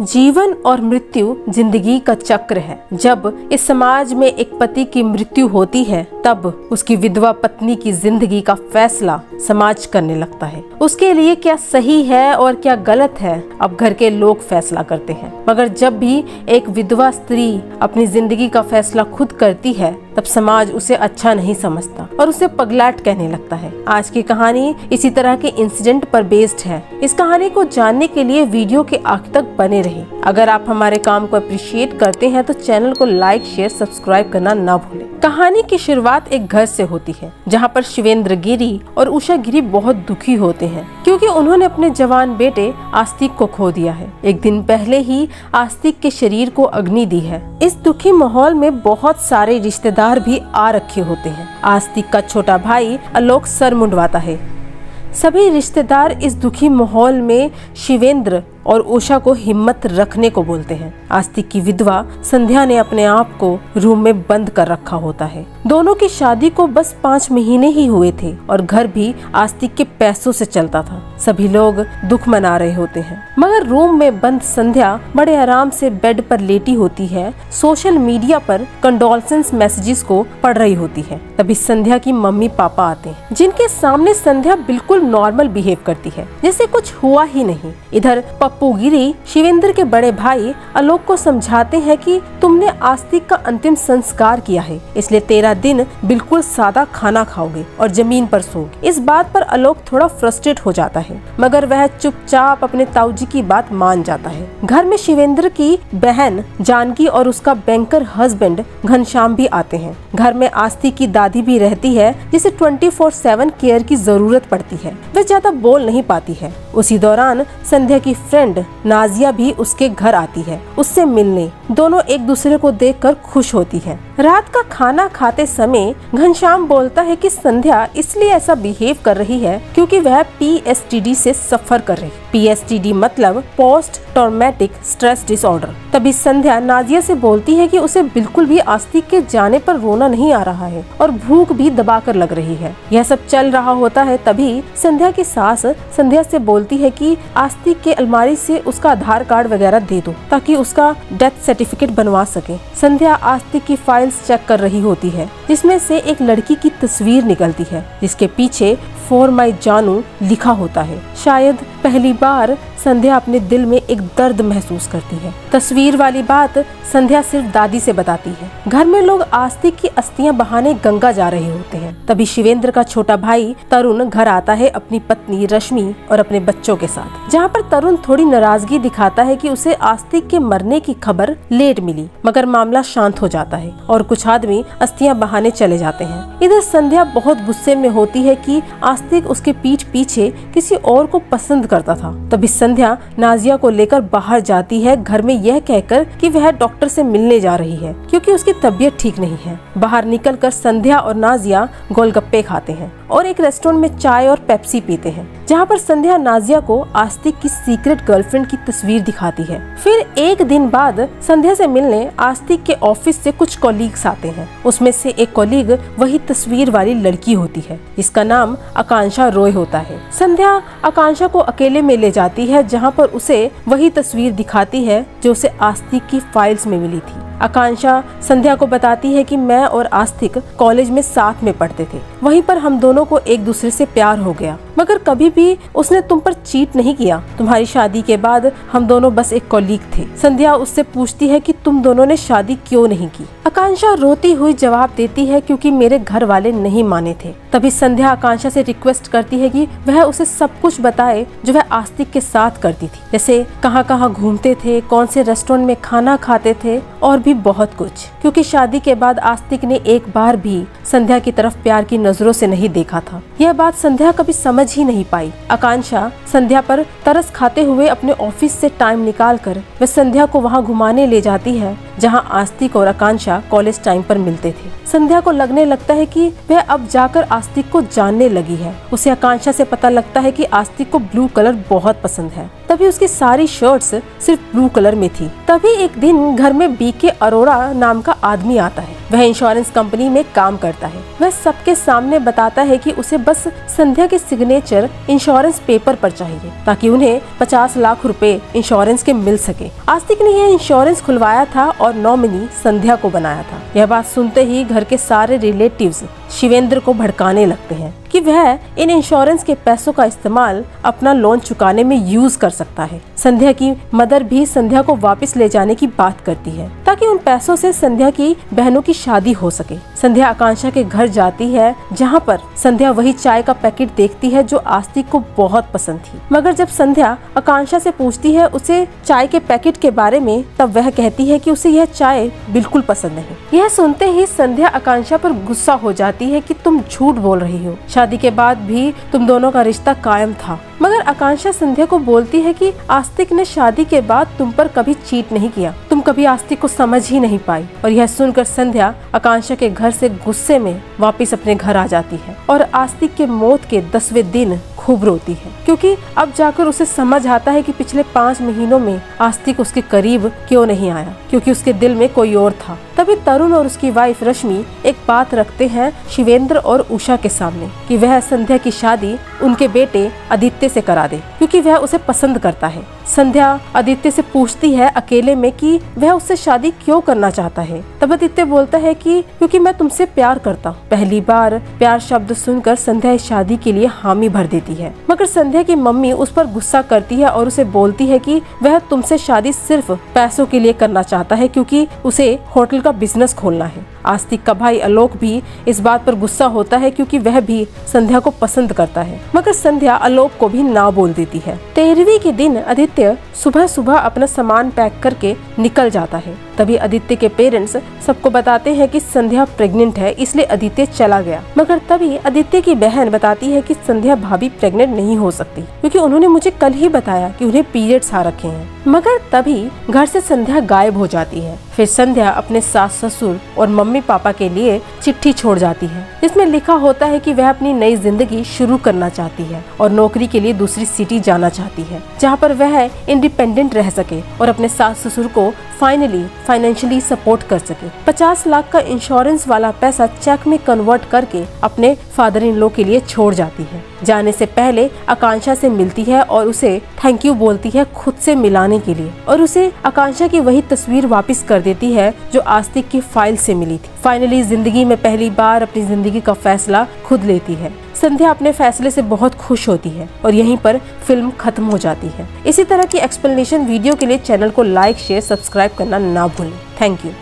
जीवन और मृत्यु जिंदगी का चक्र है। जब इस समाज में एक पति की मृत्यु होती है तब उसकी विधवा पत्नी की जिंदगी का फैसला समाज करने लगता है। उसके लिए क्या सही है और क्या गलत है अब घर के लोग फैसला करते हैं। मगर जब भी एक विधवा स्त्री अपनी जिंदगी का फैसला खुद करती है तब समाज उसे अच्छा नहीं समझता और उसे पगलाट कहने लगता है। आज की कहानी इसी तरह के इंसिडेंट पर बेस्ड है। इस कहानी को जानने के लिए वीडियो के आखिर तक बने रहें। अगर आप हमारे काम को अप्रिशिएट करते हैं तो चैनल को लाइक, शेयर, सब्सक्राइब करना ना भूलें। कहानी की शुरुआत एक घर से होती है जहाँ पर शिवेंद्र गिरी और उषा गिरी बहुत दुखी होते हैं क्योंकि उन्होंने अपने जवान बेटे आस्तिक को खो दिया है। एक दिन पहले ही आस्तिक के शरीर को अग्नि दी है। इस दुखी माहौल में बहुत सारे रिश्तेदार भी आ रखे होते हैं। आस्तिक का छोटा भाई आलोक सर मुंडवाता है। सभी रिश्तेदार इस दुखी माहौल में शिवेंद्र और उषा को हिम्मत रखने को बोलते हैं। आस्तिक की विधवा संध्या ने अपने आप को रूम में बंद कर रखा होता है। दोनों की शादी को बस 5 महीने ही हुए थे और घर भी आस्तिक के पैसों से चलता था। सभी लोग दुख मना रहे होते हैं मगर रूम में बंद संध्या बड़े आराम से बेड पर लेटी होती है। सोशल मीडिया पर कंडोलेंस मैसेजेस को पढ़ रही होती है। तभी संध्या की मम्मी पापा आते हैं जिनके सामने संध्या बिल्कुल नॉर्मल बिहेव करती है जैसे कुछ हुआ ही नहीं। इधर पप्पू गिरी शिवेंद्र के बड़े भाई आलोक को समझाते हैं कि तुमने आस्तिक का अंतिम संस्कार किया है इसलिए तेरा दिन बिल्कुल सादा खाना खाओगे और जमीन पर सोओगे। इस बात पर आलोक थोड़ा फ्रस्ट्रेट हो जाता है मगर वह चुपचाप अपने ताऊजी की बात मान जाता है। घर में शिवेंद्र की बहन जानकी और उसका बैंकर हस्बैंड घनश्याम भी आते हैं। घर में आस्तिक की दादी भी रहती है जिसे 24/7 केयर की जरूरत पड़ती है। वह ज्यादा बोल नहीं पाती है। उसी दौरान संध्या की फ्रेंड नाजिया भी उसके घर आती है उससे मिलने। दोनों एक दूसरे को देखकर खुश होती है। रात का खाना खाते समय घनश्याम बोलता है कि संध्या इसलिए ऐसा बिहेव कर रही है क्योंकि वह PSTD से सफर कर रही है। PSTD मतलब पोस्ट ट्रॉमेटिक स्ट्रेस डिसऑर्डर। तभी संध्या नाजिया से बोलती है कि उसे बिल्कुल भी आस्तिक के जाने पर रोना नहीं आ रहा है और भूख भी दबाकर लग रही है। यह सब चल रहा होता है तभी संध्या की सास संध्या से बोलती है कि आस्तिक के अलमारी से उसका आधार कार्ड वगैरह दे दो ताकि उसका डेथ सर्टिफिकेट बनवा सके। संध्या आस्तिक की फाइल्स चेक कर रही होती है जिसमें से एक लड़की की तस्वीर निकलती है जिसके पीछे फॉर माई जानू लिखा होता है। शायद पहली बार संध्या अपने दिल में एक दर्द महसूस करती है। तस्वीर वाली बात संध्या सिर्फ दादी से बताती है। घर में लोग आस्तिक की अस्थियां बहाने गंगा जा रहे होते हैं। तभी शिवेंद्र का छोटा भाई तरुण घर आता है अपनी पत्नी रश्मि और अपने बच्चों के साथ, जहाँ पर तरुण थोड़ी नाराजगी दिखाता है कि उसे आस्तिक के मरने की खबर लेट मिली मगर मामला शांत हो जाता है और कुछ आदमी अस्थियां बहाने चले जाते हैं। इधर संध्या बहुत गुस्से में होती है कि आस्तिक उसके पीठ पीछे किसी और को पसंद करता था। तभी संध्या नाजिया को लेकर बाहर जाती है घर में यह कहकर कि वह डॉक्टर से मिलने जा रही है क्योंकि उसकी तबीयत ठीक नहीं है। बाहर निकलकर संध्या और नाजिया गोलगप्पे खाते हैं और एक रेस्टोरेंट में चाय और पेप्सी पीते हैं जहाँ पर संध्या नाजिया को आस्तिक की सीक्रेट गर्लफ्रेंड की तस्वीर दिखाती है। फिर एक दिन बाद संध्या से मिलने आस्तिक के ऑफिस से कुछ कॉलीग्स आते हैं। उसमें से एक कॉलीग वही तस्वीर वाली लड़की होती है जिसका नाम आकांक्षा रॉय होता है। संध्या आकांक्षा को अकेले में ले जाती है जहाँ पर उसे वही तस्वीर दिखाती है जो उसे आस्तिक की फाइल्स में मिली थी। आकांक्षा संध्या को बताती है कि मैं और आस्तिक कॉलेज में साथ में पढ़ते थे, वहीं पर हम दोनों को एक दूसरे से प्यार हो गया मगर कभी भी उसने तुम पर चीट नहीं किया। तुम्हारी शादी के बाद हम दोनों बस एक कॉलीग थे। संध्या उससे पूछती है कि तुम दोनों ने शादी क्यों नहीं की। आकांक्षा रोती हुई जवाब देती है क्योंकि मेरे घर वाले नहीं माने थे। तभी संध्या आकांक्षा से रिक्वेस्ट करती है कि वह उसे सब कुछ बताए जो वह आस्तिक के साथ करती थी, जैसे कहाँ कहाँ घूमते थे, कौन से रेस्टोरेंट में खाना खाते थे और भी बहुत कुछ। क्योंकि शादी के बाद आस्तिक ने एक बार भी संध्या की तरफ प्यार की नजरों से नहीं देखा था। यह बात संध्या कभी समझ ही नहीं पाई। आकांक्षा संध्या पर तरस खाते हुए अपने ऑफिस से टाइम निकालकर वह संध्या को वहां घुमाने ले जाती है जहां आस्तिक और आकांक्षा कॉलेज टाइम पर मिलते थे। संध्या को लगने लगता है कि वह अब जाकर आस्तिक को जानने लगी है। उसे आकांक्षा से पता लगता है कि आस्तिक को ब्लू कलर बहुत पसंद है। तभी उसकी सारी शर्ट्स सिर्फ ब्लू कलर में थी। तभी एक दिन घर में बीके अरोड़ा नाम का आदमी आता है। वह इंश्योरेंस कंपनी में काम करता है। वह सबके सामने बताता है कि उसे बस संध्या के सिग्नेचर इंश्योरेंस पेपर पर चाहिए ताकि उन्हें 50 लाख रुपए इंश्योरेंस के मिल सके। आस्तिक ने यह इंश्योरेंस खुलवाया था और नॉमिनी संध्या को बनाया था। यह बात सुनते ही घर के सारे रिलेटिव्स शिवेंद्र को भड़काने लगते हैं कि वह इन इंश्योरेंस के पैसों का इस्तेमाल अपना लोन चुकाने में यूज कर सकता है। संध्या की मदर भी संध्या को वापस ले जाने की बात करती है ताकि उन पैसों से संध्या की बहनों की शादी हो सके। संध्या आकांक्षा के घर जाती है जहाँ पर संध्या वही चाय का पैकेट देखती है जो आस्तिक को बहुत पसंद थी। मगर जब संध्या आकांक्षा से पूछती है उसे चाय के पैकेट के बारे में, तब वह कहती है कि उसे यह चाय बिल्कुल पसंद नहीं। यह सुनते ही संध्या आकांक्षा पर गुस्सा हो जाती है कि तुम झूठ बोल रही हो, शादी के बाद भी तुम दोनों का रिश्ता कायम था। मगर आकांक्षा संध्या को बोलती है कि आस्तिक ने शादी के बाद तुम पर कभी चीट नहीं किया, तुम कभी आस्तिक को समझ ही नहीं पाई। और यह सुनकर संध्या आकांक्षा के घर से गुस्से में वापस अपने घर आ जाती है और आस्तिक के मौत के 10वें दिन खूब रोती है, क्योंकि अब जाकर उसे समझ आता है कि पिछले 5 महीनों में आस्तिक उसके करीब क्यों नहीं आया, क्योंकि उसके दिल में कोई और था। तभी तरुण और उसकी वाइफ रश्मि एक बात रखते हैं शिवेंद्र और उषा के सामने कि वह संध्या की शादी उनके बेटे आदित्य से करा दे, क्योंकि वह उसे पसंद करता है। संध्या आदित्य से पूछती है अकेले में कि वह उससे शादी क्यों करना चाहता है। तब आदित्य बोलता है कि क्योंकि मैं तुमसे प्यार करता हूँ। पहली बार प्यार शब्द सुनकर संध्या इस शादी के लिए हामी भर देती है। मगर संध्या की मम्मी उस पर गुस्सा करती है और उसे बोलती है कि वह तुमसे शादी सिर्फ पैसों के लिए करना चाहता है, क्योंकि उसे होटल का बिजनेस खोलना है। आस्तिक का भाई आलोक भी इस बात पर गुस्सा होता है, क्योंकि वह भी संध्या को पसंद करता है। मगर संध्या आलोक को भी ना बोल देती है। 13वीं के दिन आदित्य सुबह सुबह अपना सामान पैक करके निकल जाता है। तभी आदित्य के पेरेंट्स सबको बताते हैं कि संध्या प्रेग्नेंट है, इसलिए आदित्य चला गया। मगर तभी आदित्य की बहन बताती है कि संध्या भाभी प्रेग्नेंट नहीं हो सकती, क्योंकि उन्होंने मुझे कल ही बताया कि उन्हें पीरियड्स आ रखे हैं। मगर तभी घर से संध्या गायब हो जाती है। फिर संध्या अपने सास ससुर और मम्मी पापा के लिए चिट्ठी छोड़ जाती है, जिसमें लिखा होता है कि वह अपनी नई जिंदगी शुरू करना चाहती है और नौकरी के लिए दूसरी सिटी जाना चाहती है, जहाँ पर वह इंडिपेंडेंट रह सके और अपने सास ससुर को फाइनेंशियली सपोर्ट कर सके। 50 लाख का इंश्योरेंस वाला पैसा चेक में कन्वर्ट करके अपने फादर इन लॉ के लिए छोड़ जाती है। जाने से पहले आकांक्षा से मिलती है और उसे थैंक यू बोलती है खुद से मिलाने के लिए, और उसे आकांक्षा की वही तस्वीर वापस कर देती है जो आस्तिक की फाइल से मिली थी। फाइनली जिंदगी में पहली बार अपनी जिंदगी का फैसला खुद लेती है। संध्या अपने फैसले से बहुत खुश होती है और यहीं पर फिल्म खत्म हो जाती है। इसी तरह की एक्सप्लेनेशन वीडियो के लिए चैनल को लाइक, शेयर, सब्सक्राइब करना ना भूलें। Thank you.